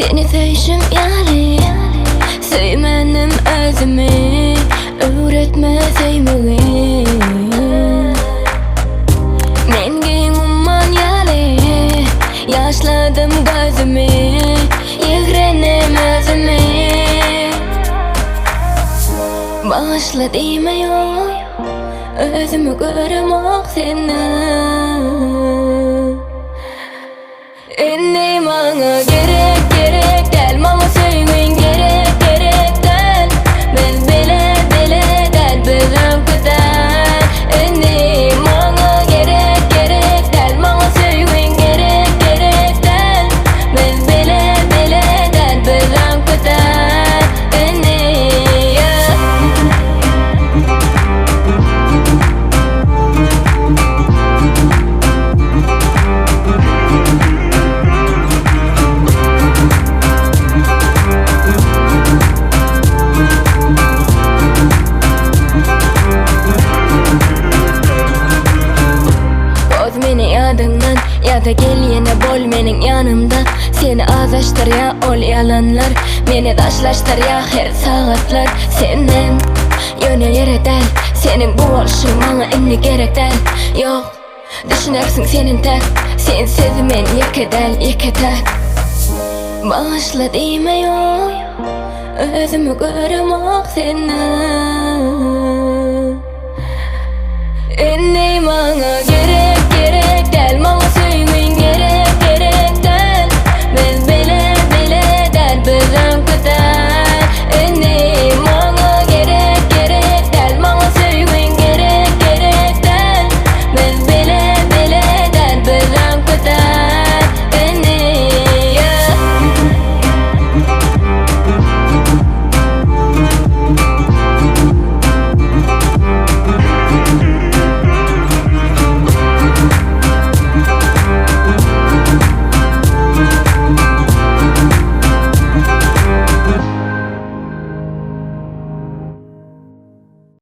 Seni sevişim yani Sevmenim özümü Öğretme sevmeyi Mengen umman yani Yaşladım gözümü Yigrenim özümü Bağışla deme yok Özümü görmek seni Inni bana gerek del Bana sevmen gerek del Ben bile del Bizden kudan Inni bana gerek del Bana sevmen gerek del Ben bile del Bizden kudan Inni adından ya da gel yine bol menin yanımda Seni azlaştır ya ol yalanlar Meni taşlaştır ya her saatlar Senden yönelir edel Senin bu oluşun bana inni gerek del Yok düşünersin senin tek Sensiz men yek edel Bağışla deme yok Özümü görmek seni